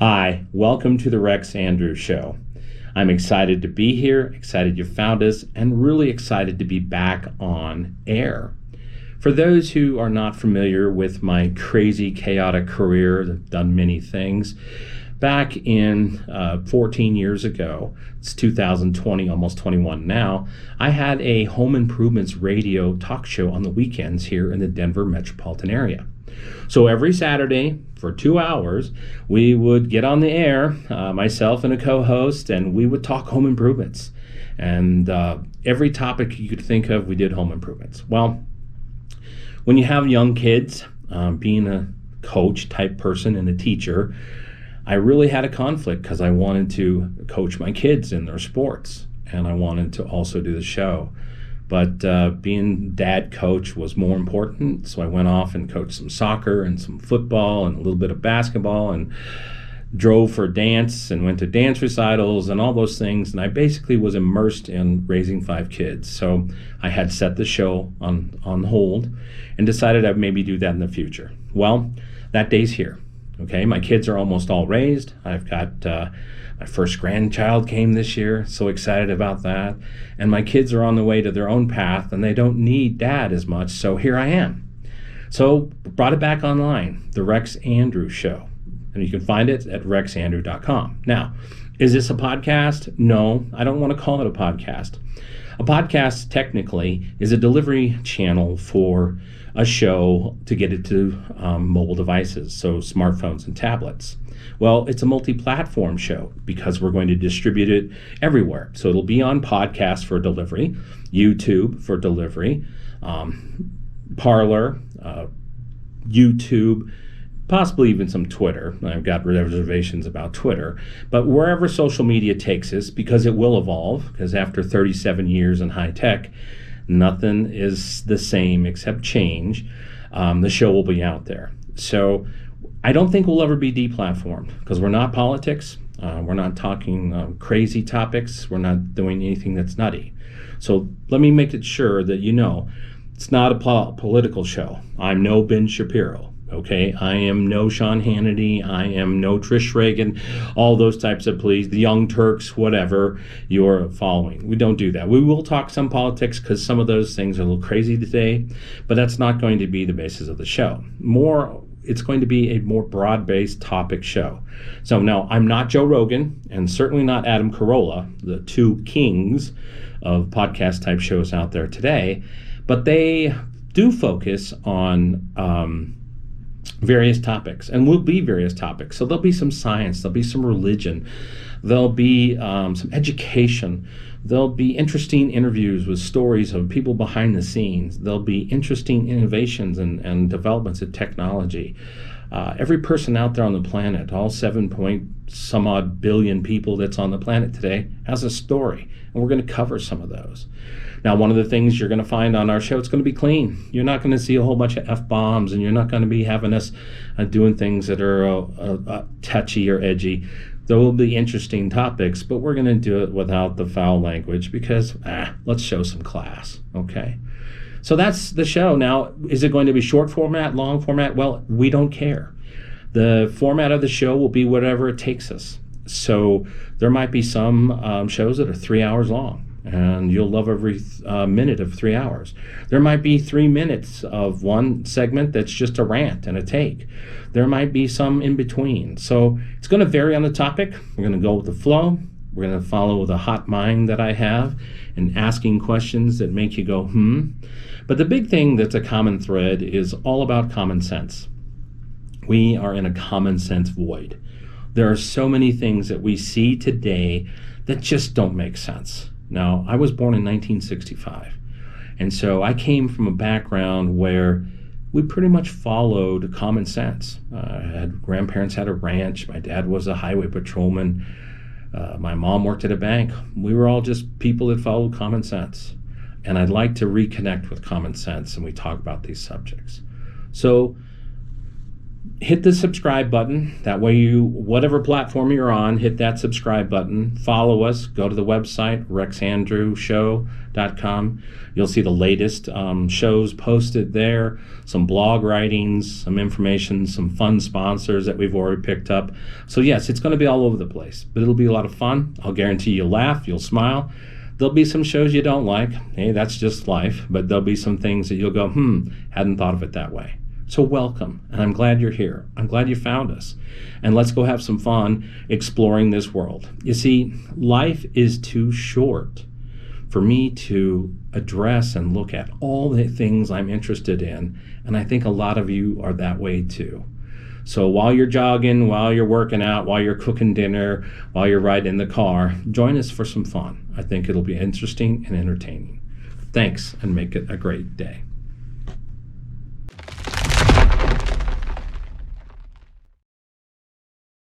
Hi, welcome to the Rex Andrews Show. I'm excited to be here, excited you found us, and really excited to be back on air. For those who are not familiar with my crazy, chaotic career, I've done many things. Back in 14 years ago, it's 2020, almost 21 now, I had a home improvements radio talk show on the weekends here in the Denver metropolitan area. So every Saturday for 2 hours, we would get on the air, myself and a co-host, and we would talk home improvements. And every topic you could think of, we did home improvements. Well, when you have young kids, being a coach type person and a teacher, I really had a conflict because I wanted to coach my kids in their sports, and I wanted to also do the show. But being dad coach was more important, so I went off and coached some soccer and some football and a little bit of basketball and drove for dance and went to dance recitals and all those things. And I basically was immersed in raising 5 kids. So I had set the show on hold and decided I'd maybe do that in the future. Well, that day's here. Okay, my kids are almost all raised. I've got my first grandchild came this year, so excited about that. And my kids are on the way to their own path, and they don't need dad as much, so here I am. So brought it back online, the Rex Andrews Show. And you can find it at rexandrew.com. Now, is this a podcast? No, I don't want to call it a podcast. A podcast, technically, is a delivery channel for a show to get it to mobile devices, so smartphones and tablets. Well, it's a multi-platform show because we're going to distribute it everywhere. So it'll be on podcast for delivery, YouTube for delivery, Parler, YouTube, possibly even some Twitter. I've got reservations about Twitter. But wherever social media takes us, because it will evolve, because after 37 years in high tech, nothing is the same except change. The show will be out there. So I don't think we'll ever be deplatformed because we're not politics. We're not talking crazy topics. We're not doing anything that's nutty. So let me make it sure that you know it's not a political show. I'm no Ben Shapiro. Okay, I am no Sean Hannity, I am no Trish Reagan, all those types of pleas, the Young Turks, whatever you're following. We don't do that. We will talk some politics because some of those things are a little crazy today, but that's not going to be the basis of the show. It's going to be a more broad-based topic show. So now, I'm not Joe Rogan, and certainly not Adam Carolla, the two kings of podcast type shows out there today, but they do focus on various topics, and will be various topics. So there'll be some science, there'll be some religion, there'll be some education, there'll be interesting interviews with stories of people behind the scenes, there'll be interesting innovations and developments in technology. Every person out there on the planet, all 7 point some odd billion people that's on the planet today, has a story, and we're going to cover some of those. Now, one of the things you're going to find on our show, it's going to be clean. You're not going to see a whole bunch of F-bombs, and you're not going to be having us doing things that are touchy or edgy. There will be interesting topics, but we're going to do it without the foul language because, let's show some class, okay? So that's the show. Now, is it going to be short format, long format? Well, we don't care. The format of the show will be whatever it takes us. So there might be some shows that are 3 hours long, and you'll love every minute of 3 hours. There might be 3 minutes of one segment that's just a rant and a take. There might be some in between. So it's going to vary on the topic. We're going to go with the flow. We're going to follow the hot mind that I have and asking questions that make you go, But the big thing that's a common thread is all about common sense. We are in a common sense void. There are so many things that we see today that just don't make sense. Now, I was born in 1965, and so I came from a background where we pretty much followed common sense. Grandparents had a ranch. My dad was a highway patrolman. My mom worked at a bank. We were all just people that followed common sense. And I'd like to reconnect with common sense, and we talk about these subjects. So hit the subscribe button. That way you, whatever platform you're on, hit that subscribe button. Follow us. Go to the website, rexandrewshow.com. You'll see the latest shows posted there, some blog writings, some information, some fun sponsors that we've already picked up. So yes, it's going to be all over the place, but it'll be a lot of fun. I'll guarantee you'll laugh, you'll smile. There'll be some shows you don't like. Hey, that's just life. But there'll be some things that you'll go, hadn't thought of it that way. So welcome, and I'm glad you're here. I'm glad you found us. And let's go have some fun exploring this world. You see, life is too short for me to address and look at all the things I'm interested in, and I think a lot of you are that way too. So while you're jogging, while you're working out, while you're cooking dinner, while you're riding in the car, join us for some fun. I think it'll be interesting and entertaining. Thanks, and make it a great day.